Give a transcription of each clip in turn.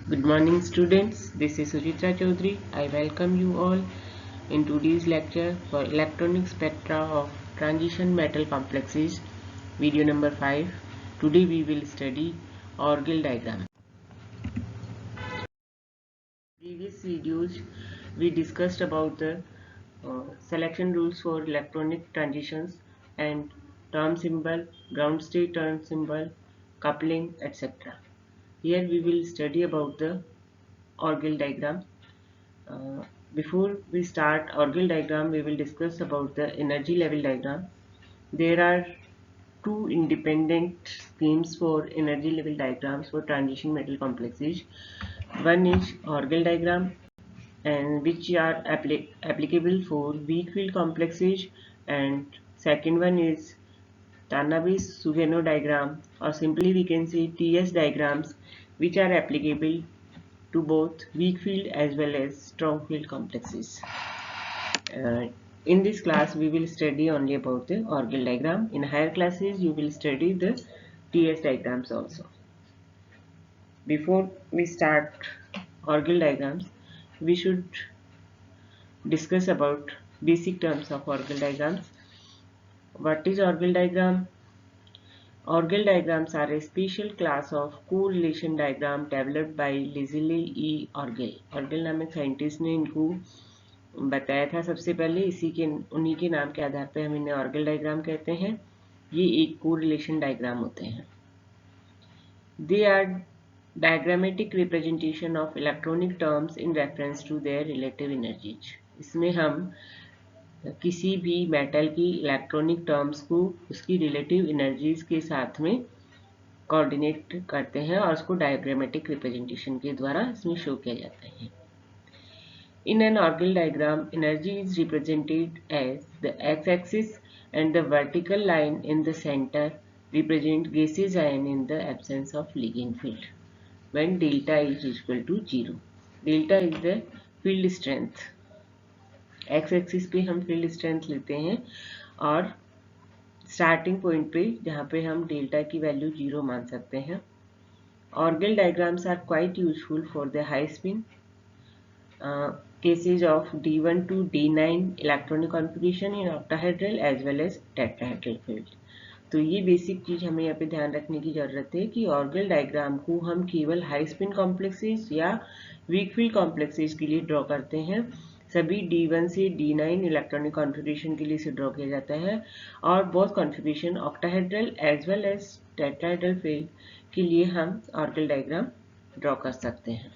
Good morning students, this is Sujitra Chaudhary. I welcome you all in today's lecture for electronic spectra of transition metal complexes, video number 5. Today we will study Orgel diagram. Previous videos we discussed about the selection rules for electronic transitions and term symbol, ground state term symbol, coupling, etc. Here we will study about the Orgel diagram. Before we start Orgel diagram, we will discuss about the energy level diagram. There are two independent schemes for energy level diagrams for transition metal complexes. One is Orgel diagram, and which are applicable for weak field complexes, and second one is Tanabe-Sugeno diagram, or simply we can say TS diagrams, which are applicable to both weak field as well as strong field complexes. In this class we will study only about the Orgel diagram. In higher classes you will study the TS diagrams also. Before we start Orgel diagrams, we should discuss about basic terms of Orgel diagrams. What is Orgel diagram? Orgel diagrams are a special class of correlation diagram developed by Leslie E. Orgel. Orgel नामक scientist ने इनको बताया था सबसे पहले, उन्हीं के नाम के आधार पर हम इन्हें ऑर्गल डायग्राम कहते हैं। ये एक कोरिलेशन डायग्राम होते हैं। They are diagrammatic representation of electronic terms in reference to their relative energies. इसमें हम किसी भी मेटल की इलेक्ट्रॉनिक टर्म्स को उसकी रिलेटिव एनर्जीज के साथ में कोऑर्डिनेट करते हैं और उसको डायग्रामेटिक रिप्रेजेंटेशन के द्वारा इसमें शो किया जाता है। In an Orgel diagram, energy is represented as the x-axis and the vertical line in the center represent gaseous ion in the absence of Ligand field when delta is equal to 0. Delta is the field strength. x-axis पे हम field strength लेते हैं और starting point पे जहाँ पे हम delta की value 0 मान सकते हैं. Orgel diagrams are quite useful for the high spin cases of D1 to D9 electronic configuration in octahedral as well as tetrahedral field. तो ये बेसिक चीज हमें यहाँ पे ध्यान रखने की जरूरत है कि ऑर्गल डायग्राम को हम केवल हाई स्पिन कॉम्प्लेक्सेस या वीक फील्ड कॉम्प्लेक्सेस के लिए ड्रॉ करते हैं। सभी D1 से D9 इलेक्ट्रॉनिक कॉन्फ़िगरेशन के लिए इसे ड्रॉ किया जाता है और both configuration octahedral as well as tetrahedral field के लिए हम ऑर्गल डायग्राम ड्रॉ कर सकते हैं।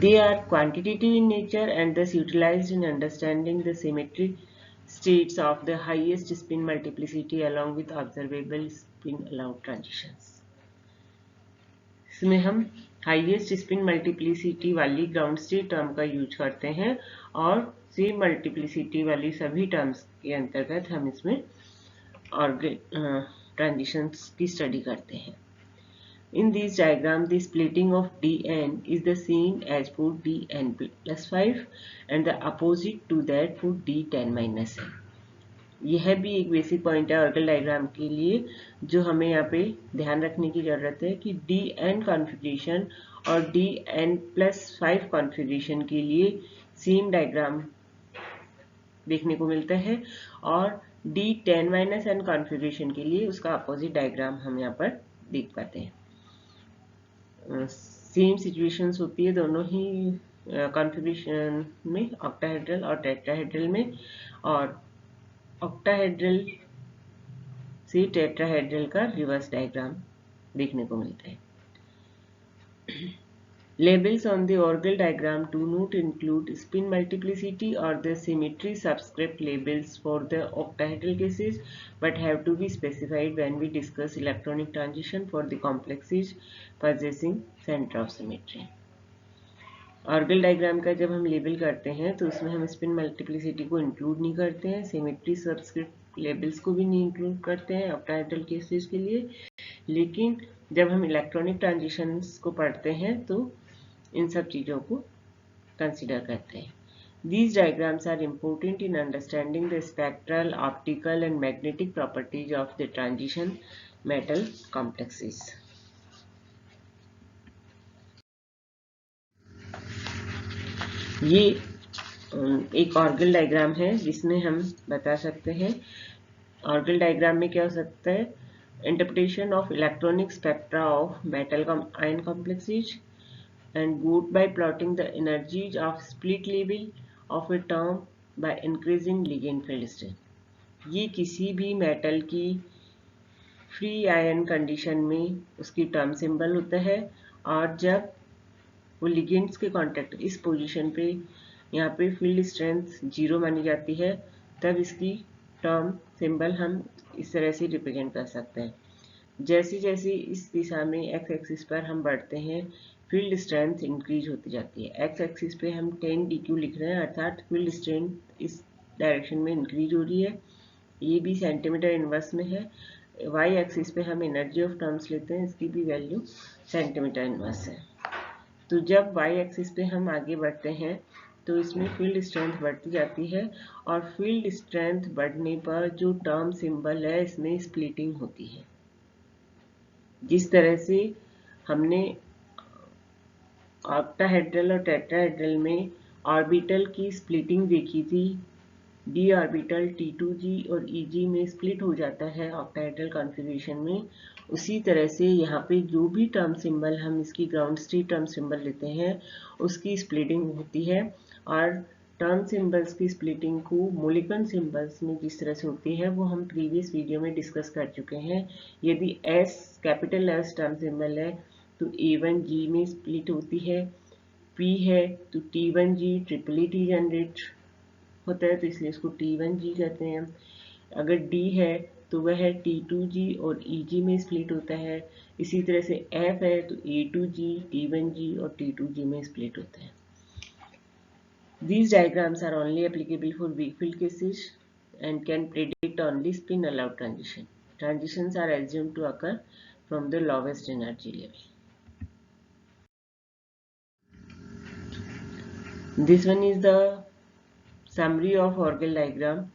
They are quantitative in nature and thus utilized in understanding the symmetry states of the highest spin multiplicity along with observable spin allowed transitions. इसमें हम highest spin multiplicity वाली ground state term का use करते हैं और same multiplicity वाली सभी terms के अंतर्गत हम इसमें ट्रांजिशंस की स्टडी करते हैं। In this diagram, the splitting of dn is the same as for dn plus 5 and the opposite to that for d10 minus n. यह भी एक बेसिक पॉइंट है ऑर्गल डायग्राम के लिए जो हमें यहाँ पे ध्यान रखने की जरूरत है कि dn कॉन्फ़िगरेशन और dn plus 5 कॉन्फ़िगरेशन के लिए सेम डायग्राम देखने को मिलता है और d10 minus n कॉन्फ़िगरेशन के लिए उसका अपोजिट डायग्राम हम यहाँ पर देख पाते हैं। सेम सिचुएशंस होती है दोनों ही कॉन्फ़िगरेशन में, ऑक्टाहेड्रल और टेट्राहेड्रल में, और ऑक्टाहेड्रल से टेट्राहेड्रल का रिवर्स डायग्राम देखने को मिलता है। Labels on the Orgel diagram do not include spin multiplicity or the symmetry subscript labels for the octahedral cases but have to be specified when we discuss electronic transition for the complexes possessing center of symmetry. Orgel diagram का जब हम label करते हैं तो उसमें हम spin multiplicity को include नहीं करते हैं, सिमेट्री सबस्क्रिप्ट लेबल्स को भी नहीं इंक्लूड करते हैं ऑक्टाहेड्रल केसेस के लिए, लेकिन जब हम इलेक्ट्रॉनिक ट्रांजिशंस को पढ़ते हैं तो इन सब चीज़ों को कंसिडर करते हैं। These diagrams are important in understanding the spectral, optical and magnetic properties of the transition metal complexes. ये एक ऑर्गल डायग्राम है जिसमें हम बता सकते हैं ऑर्गल डायग्राम में क्या हो सकता है, interpretation of electronic spectra of metal ion complexes and good by plotting the energies of split level of a term by increasing ligand field strength। ये किसी भी मेटल की फ्री आयन कंडीशन में उसकी टर्म सिंबल होता है, और जब वो लिगेंड्स के कांटेक्ट इस पोजीशन पे यहाँ पे फील्ड स्ट्रेंथ 0 मानी जाती है, तब इसकी टर्म सिंबल हम इस तरह से रिप्रेजेंट कर सकते हैं। जैसे जैसे इस दिशा में एक्स एक्सिस पर हम बढ़ते हैं, फील्ड स्ट्रेंथ इंक्रीज होती जाती है। एक्स एक्सिस पे हम 10 dq लिख रहे हैं, अर्थात फील्ड स्ट्रेंथ इस डायरेक्शन में इंक्रीज हो रही है। ये भी सेंटीमीटर इनवर्स में है। वाई एक्सिस पे हम एनर्जी ऑफ टर्म्स लेते हैं, इसकी भी वैल्यू सेंटीमीटर इनवर्स है। तो जब वाई एक्सिस पे हम आगे बढ़ते हैं तो इसमें फील्ड स्ट्रेंथ बढ़ती जाती है, और फील्ड स्ट्रेंथ बढ़ने पर जो टर्म सिंबल है इसमें स्प्लिटिंग होती है। जिस तरह से हमने ऑक्टाहेड्रल और टेट्राहेड्रल में ऑर्बिटल की स्प्लिटिंग देखी थी, d ऑर्बिटल T2g और Eg में स्प्लिट हो जाता है ऑक्टाहेड्रल कॉन्फ़िगरेशन में, उसी तरह से यहाँ पे जो भी टर्म सिंबल हम इसकी ग्राउंड स्टेट टर्म सिंबल लेते हैं उसकी स्प्लिटिंग होती है। और टर्म सिंबल्स की स्प्लिटिंग को मॉलिक्यूलर सिंबल्स में जिस तरह से होती है वो हम प्रीवियस वीडियो में डिस्कस कर चुके हैं। यदि S capital S term symbol है तो A1G में स्प्लिट होती है, P है तो T1G ट्रिपल टी जनरेट होता है, तो इसलिए इसको T1G कहते हैं। अगर D है तो वह T2G और EG में स्प्लिट होता है। इसी तरह से F है तो A2G, T1G और T2G में स्प्लिट होता है। These diagrams are only applicable for weak field cases and can predict only spin allowed transition. Transitions are assumed to occur from the lowest energy level. This one is the summary of Orgel diagram.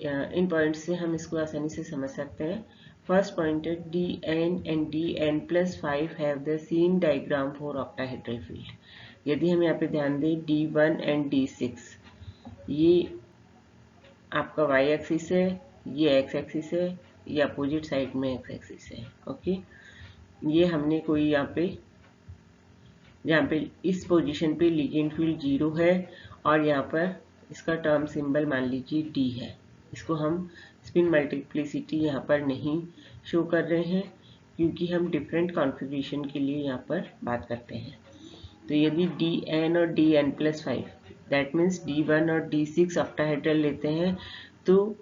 In point से हम इसको आसानी से समझ सकते हैं। First point है Dn and Dn+5 have the same diagram for octahedral field. यदि हम यहाँ पे ध्यान दें D1 एंड D6, ये आपका y एक्सिस है, ये x एक्सिस है, ये अपोजिट साइड में x एक्सिस है। ओके, ये हमने कोई यहाँ पे इस पोजीशन पे लिगेंड फील्ड 0 है, और यहाँ पर इसका टर्म सिंबल मान लीजिए D है। इसको हम स्पिन मल्टीप्लिसिटी यहाँ पर नहीं शो कर रहे हैं क्योंकि हम डिफरेंट कॉन्फ़िगरेशन के लिए यहाँ पर बात करते हैं। तो यदि Dn और Dn+5 दैट मीन्स D1 और D6 ऑक्टाहेड्रल लेते हैं तो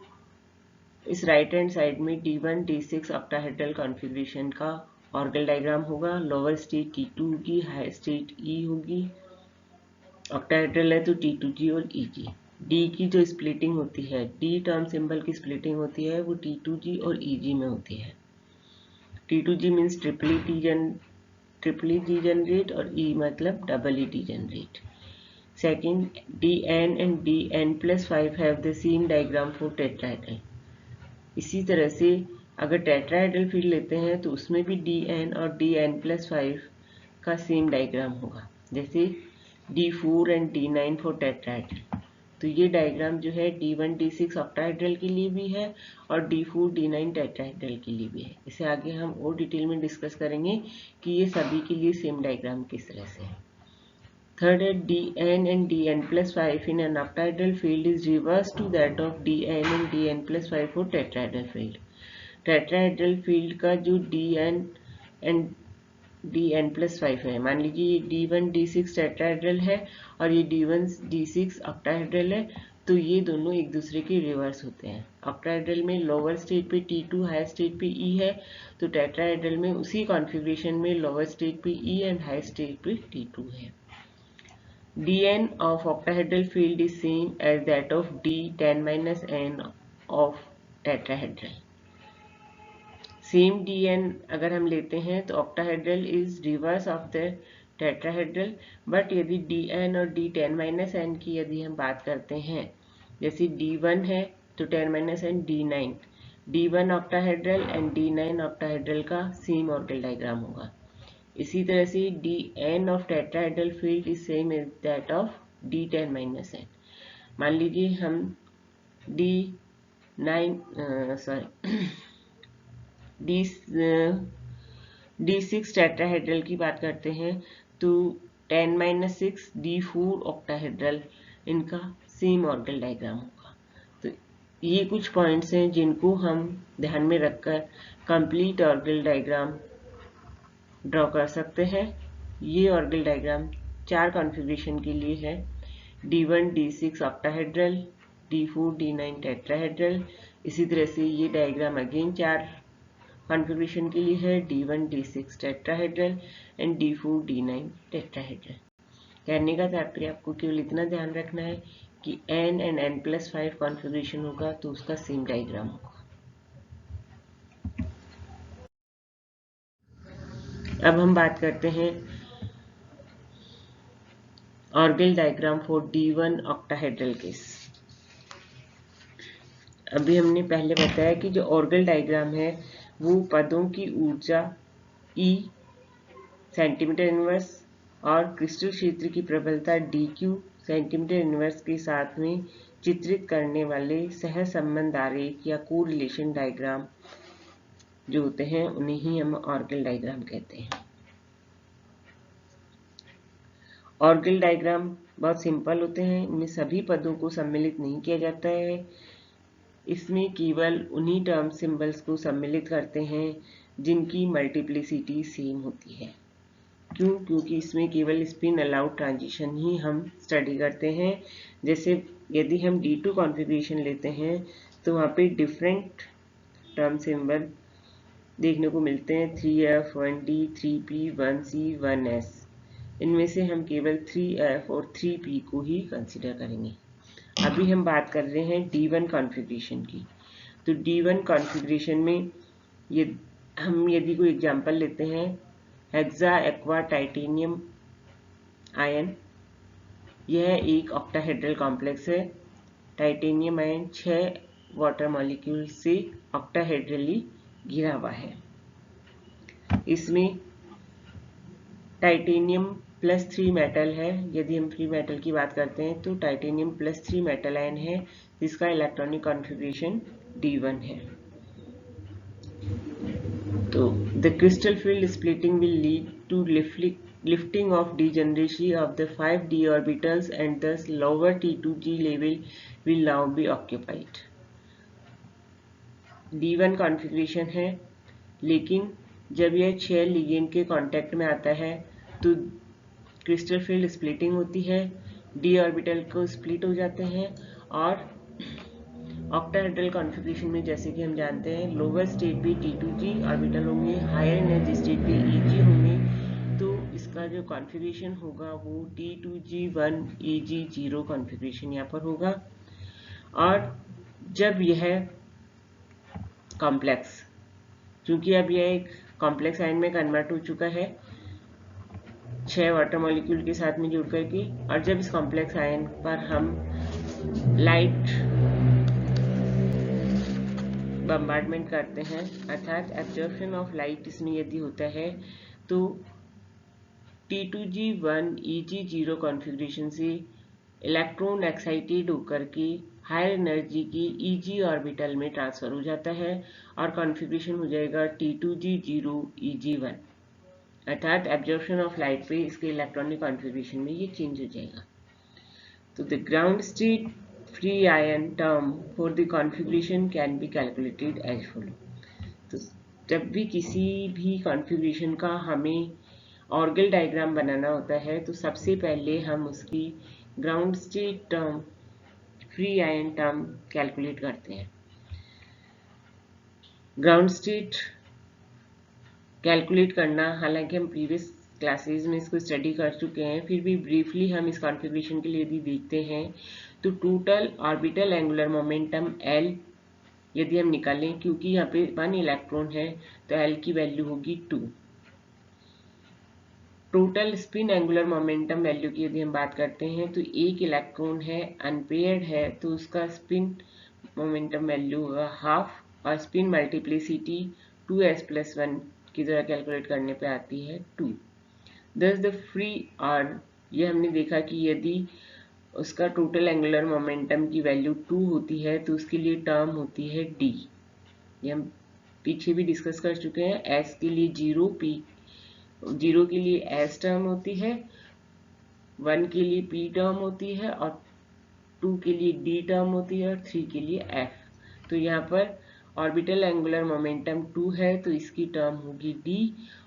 इस राइट हैंड साइड में D1 D6 ऑक्टाहेड्रल कॉन्फ़िगरेशन का ऑर्गल डायग्राम होगा। लोअर स्टेट T2 होगी, हाई स्टेट E होगी। ऑक्टाहेड्रल है तो T2G और EG। D की जो स्प्लिटिंग होती है, D टर्म सिंबल की स्प्लिटिंग होती है वो T2G और EG में होती है। T2G मीन्स ट्रिपली डी जनरेट और E मतलब double D generate. Second, Dn and Dn+5 have the same diagram for tetrahedral. इसी तरह से अगर टेट्राहेड्रल फील्ड लेते हैं तो उसमें भी Dn और Dn+5 का सेम डायग्राम होगा, जैसे D4 and D9 for tetrahedral. तो ये डायग्राम जो है D1 D6 ऑक्टाहेड्रल के लिए भी है और D4 D9 टेट्राहेड्रल के लिए भी है। इसे आगे हम और डिटेल में डिस्कस करेंगे कि ये सभी के लिए सेम डायग्राम किस तरह से है। थर्ड है Dn and Dn+5 in an octahedral field is reverse to that of Dn and Dn+5 for tetrahedral field। Tetrahedral field का जो Dn एंड Dn+5 है, मान लीजिए ये D1 D6 टेट्राहेड्रल है और ये D1 D6 ऑक्टाहेड्रल है, तो ये दोनों एक दूसरे के रिवर्स होते हैं। ऑक्टाहेड्रल में लोअर स्टेट पे T2, हाई स्टेट पे E है, तो टेट्राहेड्रल में उसी कॉन्फ़िगरेशन में लोअर स्टेट पे E एंड हाई स्टेट पे T2 है। Dn of octahedral field is same as that of D10-n of tetrahedral। Same Dn अगर हम लेते हैं तो octahedral is reverse of the tetrahedral, but यदि Dn और D10-n की यदि हम बात करते हैं, जैसे D1 है तो 10-n D9, D1 octahedral and D9 octahedral का सेम ऑर्गल डायग्राम होगा। इसी तरह से Dn of tetrahedral field is same as that of D10 minus n. मान लीजिए हम D6 टेट्राहेड्रल की बात करते हैं तो 10 माइनस 6 D4 ऑक्टाहेड्रल इनका सेम ऑर्गल डायग्राम होगा। तो ये कुछ पॉइंट्स हैं जिनको हम ध्यान में रखकर कंप्लीट ऑर्गल डायग्राम ड्रॉ कर सकते हैं। ये ऑर्गल डायग्राम 4 कॉन्फ़िगरेशन के लिए है, D1 D6 octahedral, D4 D9 tetrahedral. इसी तरह से ये डायग्राम अगेन 4 कॉन्फ़िगरेशन के लिए है, D1 D6 tetrahedral and D4 D9 tetrahedral. कहने का तात्पर्य आपको केवल इतना ध्यान रखना है कि n एंड n+5 कॉन्फ़िगरेशन होगा तो उसका सेम डायग्राम होगा। अब हम बात करते हैं Orgel diagram for D1 octahedral case. अभी हमने पहले बताया कि जो ऑर्गल डायग्राम है वो पदों की ऊर्जा E सेंटीमीटर इनवर्स और क्रिस्टल क्षेत्र की प्रबलता DQ सेंटीमीटर इनवर्स के साथ में चित्रित करने वाले सहसंबंध आरेख या कोरिलेशन डायग्राम जो होते हैं उन्हें ही हम ऑर्गल डायग्राम कहते हैं। ऑर्गल डायग्राम बहुत सिंपल होते हैं, इनमें सभी पदों को सम्मिलित नहीं किया जाता है। इसमें केवल उन्हीं टर्म सिंबल्स को सम्मिलित करते हैं जिनकी मल्टीप्लिसिटी सेम होती है। क्यों? क्योंकि इसमें केवल स्पिन अलाउड ट्रांजिशन ही हम स्टडी करते हैं। जैसे यदि हम D2 कॉन्फ़िगरेशन लेते हैं तो वहाँ पे डिफरेंट टर्म सिंबल देखने को मिलते हैं, 3F 1D 3P 1C 1S। इनमें से हम केवल 3F और 3P को ही कंसिडर करेंगे। अभी हम बात कर रहे हैं D1 कॉन्फ़िगरेशन की। तो D1 कॉन्फ़िगरेशन में हम यदि कोई एग्जांपल लेते हैं, हेक्सा एक्वा टाइटेनियम आयन, यह एक ऑक्टाहेड्रल कॉम्प्लेक्स है। टाइटेनियम आयन 6 वाटर मॉलिक्यूल से ऑक्टाहेड्रली घिरा हुआ है। इसमें टाइटेनियम +3 मेटल है। यदि हम फ्री मेटल की बात करते हैं तो टाइटेनियम +3 मेटल आयन है जिसका इलेक्ट्रॉनिक कॉन्फ़िगरेशन D1 है। तो the crystal field splitting will lead to lifting of degeneracy of the 5d orbitals and thus lower T2g level will now be occupied. D1 configuration है, लेकिन जब यह 6 ligand के contact में आता है तो क्रिस्टल फील्ड स्प्लिटिंग होती है, d ऑर्बिटल को स्प्लिट हो जाते हैं और ऑक्टाहेड्रल कॉन्फ़िगरेशन में जैसे कि हम जानते हैं लोअर स्टेट भी T2g ऑर्बिटल होंगे, हायर एनर्जी स्टेट भी Eg होंगे। तो इसका जो कॉन्फ़िगरेशन होगा वो T2g1 Eg0 कॉन्फ़िगरेशन यहाँ पर होगा। और जब यह कॉम्प्लेक्स, क्योंकि अब यह एक कॉम्प्लेक्स आयन में कन्वर्ट हो चुका है 6 वाटर मॉलिक्यूल के साथ में जुड़ करके, और जब इस कॉम्प्लेक्स आयन पर हम लाइट बम्बार्डमेंट करते हैं, अर्थात एब्जॉर्प्शन ऑफ लाइट इसमें यदि होता है, तो T2g1 Eg0 कॉन्फ़िगरेशन से इलेक्ट्रॉन एक्साइटेड होकर के हायर एनर्जी की Eg ऑर्बिटल में ट्रांसफर हो जाता है और कॉन्फ़िगरेशन हो जाएगा T2g0 Eg1, अर्थात एब्जॉर्प्शन ऑफ लाइट पे इसके इलेक्ट्रॉनिक कॉन्फ़िगरेशन में ये चेंज हो जाएगा। तो the ground state free ion term for the configuration can be calculated as follow. तो जब भी किसी भी कॉन्फ़िगरेशन का हमें ऑर्गल डायग्राम बनाना होता है तो सबसे पहले हम उसकी ground state term free ion term calculate करते हैं। ग्राउंड स्टेट कैलकुलेट करना, हालांकि हम प्रीवियस क्लासेस में इसको स्टडी कर चुके हैं, फिर भी ब्रीफली हम इस कॉन्फ़िगरेशन के लिए यदि देखते हैं तो total orbital angular momentum L यदि हम निकालें, क्योंकि यहाँ पे 1 इलेक्ट्रॉन है तो L की वैल्यू होगी 2। Total spin angular momentum value की यदि हम बात करते हैं तो 1 इलेक्ट्रॉन है, अनपेयर्ड है, तो उसका स्पिन मोमेंटम वैल्यू होगा हाफ, और स्पिन मल्टीप्लिसिटी 2s+1 की तरह कैलकुलेट करने पे आती है 2। दस द फ्री, और ये हमने देखा कि यदि उसका टोटल एंगुलर मोमेंटम की वैल्यू 2 होती है, तो उसके लिए टर्म होती है d। ये हम पीछे भी डिस्कस कर चुके हैं। s के लिए 0, p 0 के लिए s टर्म होती है, 1 के लिए p टर्म होती है, और 2 के लिए d टर्म होती है, और 3 के लिए f। तो यहाँ पर ऑर्बिटल एंगुलर मोमेंटम 2 है, तो इसकी टर्म होगी d,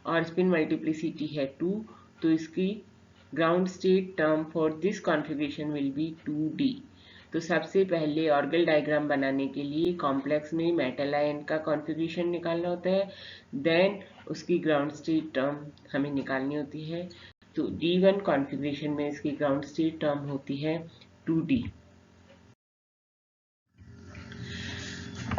और स्पिन मल्टीप्लिसिटी है 2, तो इसकी ground state term for this configuration will be 2d। तो सबसे पहले ऑर्गल डायग्राम बनाने के लिए कॉम्प्लेक्स में मेटल आयन का कॉन्फ़िगरेशन निकालना होता है, देन उसकी ग्राउंड स्टेट टर्म हमें निकालनी होती है। तो D1 कॉन्फ़िगरेशन में इसकी ग्राउंड स्टेट टर्म होती है 2d।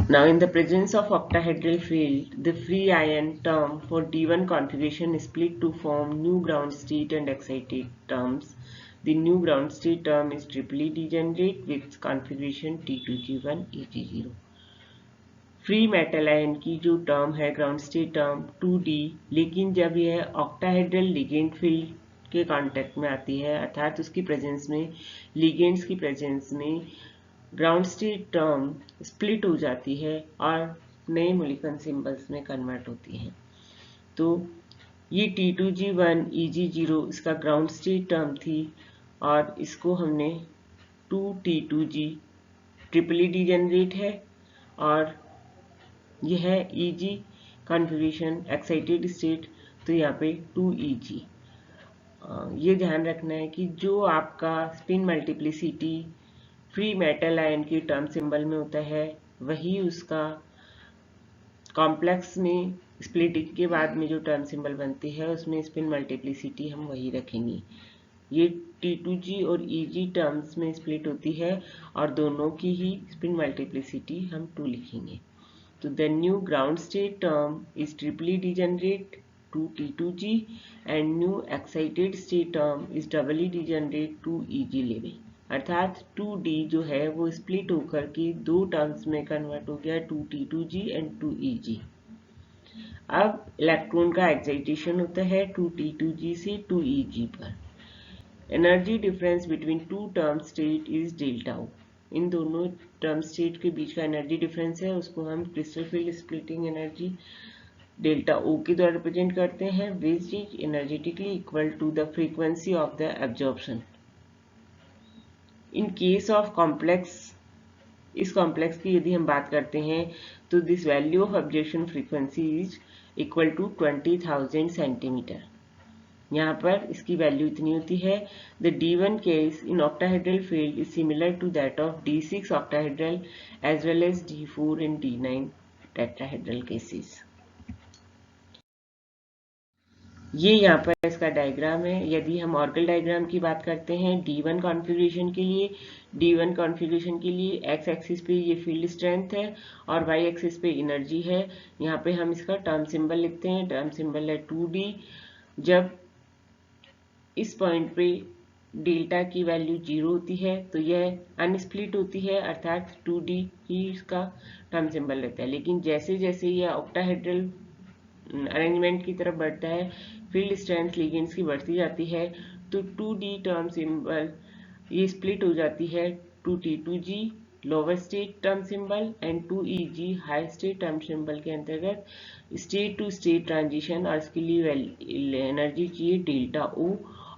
Now in the presence of octahedral field, the free ion term for D1 configuration is split to form new ground state and excited terms. The new ground state term is triply degenerate with configuration T2G1 EG0. Free metal ion की जो term है ground state term 2d, लेकिन जब यह octahedral ligand field के contact में आती है, अर्थात उसकी प्रेजेंस में, लिगेंड्स की प्रेजेंस में, ग्राउंड स्टेट टर्म स्प्लिट हो जाती है और नए मोलिक्यूलर सिंबल्स में कन्वर्ट होती हैं। तो ये T2G1 EG0 इसका ग्राउंड स्टेट टर्म थी, और इसको हमने 2T2G ट्रिपली डिजेनरेट है, और यह EG कॉन्फ़िगरेशन एक्साइटेड स्टेट, तो यहाँ पे 2EG। ये ध्यान रखना है कि जो आपका spin multiplicity free metal ion की टर्म सिंबल में होता है, वही उसका कॉम्प्लेक्स में स्प्लिटिंग के बाद में जो टर्म सिंबल बनती है उसमें स्पिन मल्टीप्लिसिटी हम वही रखेंगे। ये T2G और EG टर्म्स में स्प्लिट होती है, और दोनों की ही स्पिन मल्टीप्लिसिटी हम 2 लिखेंगे। तो the new ground state term is triply degenerate 2T2G and new excited state term is doubly degenerate 2EG level। अर्थात 2D जो है वो स्प्लिट होकर के दो टर्म्स में कन्वर्ट हो गया 2T2G एंड 2EG। अब इलेक्ट्रॉन का एक्साइटेशन होता है 2T2G से 2EG पर। Energy difference between two term state is delta O. इन दोनों टर्म स्टेट के बीच का एनर्जी डिफरेंस है, उसको हम crystal field splitting energy delta O के द्वारा रिप्रेजेंट करते हैं, which is energetically equal to the frequency of the absorption. In case of complex, इस कॉम्प्लेक्स की यदि हम बात करते हैं तो this value of absorption frequency is equal to 20,000 centimetre. यहाँ पर इसकी वैल्यू इतनी होती है। The D1 case in octahedral field is similar to that of D6 octahedral as well as D4 and D9 tetrahedral cases. ये यहाँ पर इसका डायग्राम है। यदि हम ऑर्गल डायग्राम की बात करते हैं D1 कॉन्फ़िगरेशन के लिए, D1 कॉन्फ़िगरेशन के लिए एक्स एक्सिस पे ये फील्ड स्ट्रेंथ है और वाई एक्सिस पे एनर्जी है। यहाँ पे हम इसका टर्म सिंबल लिखते हैं, टर्म सिंबल है 2D। जब इस पॉइंट पे डेल्टा की वैल्यू 0 होती है तो यह अनस्प्लिट होती है, अर्थात 2D ही इसका टर्म सिंबल रहता है। लेकिन जैसे जैसे यह ऑक्टाहेड्रल अरेंजमेंट की तरफ बढ़ता है, फील्ड स्ट्रेंथ लिगेंड्स की बढ़ती जाती है, तो 2D टर्म सिंबल ये स्प्लिट हो जाती है 2T2G lower state term symbol and 2EG high state term symbol के अंतर्गत स्टेट टू स्टेट ट्रांजिशन, और इसके लिए एनर्जी चाहिए डेल्टा O।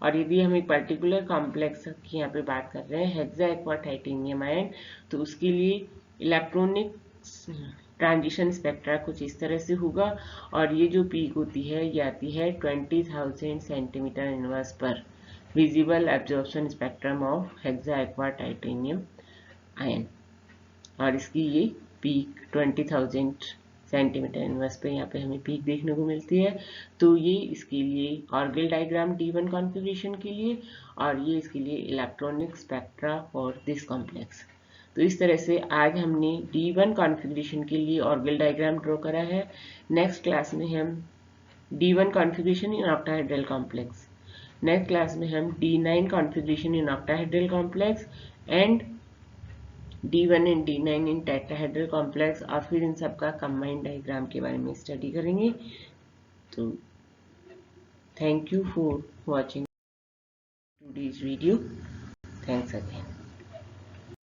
और यदि हम एक पर्टिकुलर कॉम्प्लेक्स की यहाँ पे बात कर रहे हैं हेक्सा एक्वा टाइटेनियम आयन, तो उसके लिए इलेक्ट्रॉनिक ट्रांजिशन स्पेक्ट्रा कुछ इस तरह से होगा, और ये जो पीक होती है ये आती है 20,000 सेंटीमीटर इनवर्स पर visible absorption spectrum of hexa aqua titanium ion, और इसकी ये पीक 20,000 सेंटीमीटर इनवर्स पे यहाँ पे हमें पीक देखने को मिलती है। तो ये इसके लिए ऑर्गल डायग्राम D1 कॉन्फ़िगरेशन के लिए, और ये इसके लिए electronic spectra for this complex. तो इस तरह से आज हमने D1 कॉन्फ़िगरेशन के लिए ऑर्गल डायग्राम ड्रॉ करा है। नेक्स्ट क्लास में हम D1 configuration in octahedral complex, next class में हम D9 configuration in octahedral complex and D1 and D9 in tetrahedral complex, और फिर इन सब का कंबाइंड डायग्राम के बारे में स्टडी करेंगे। तो thank you for watching today's video. Thanks again.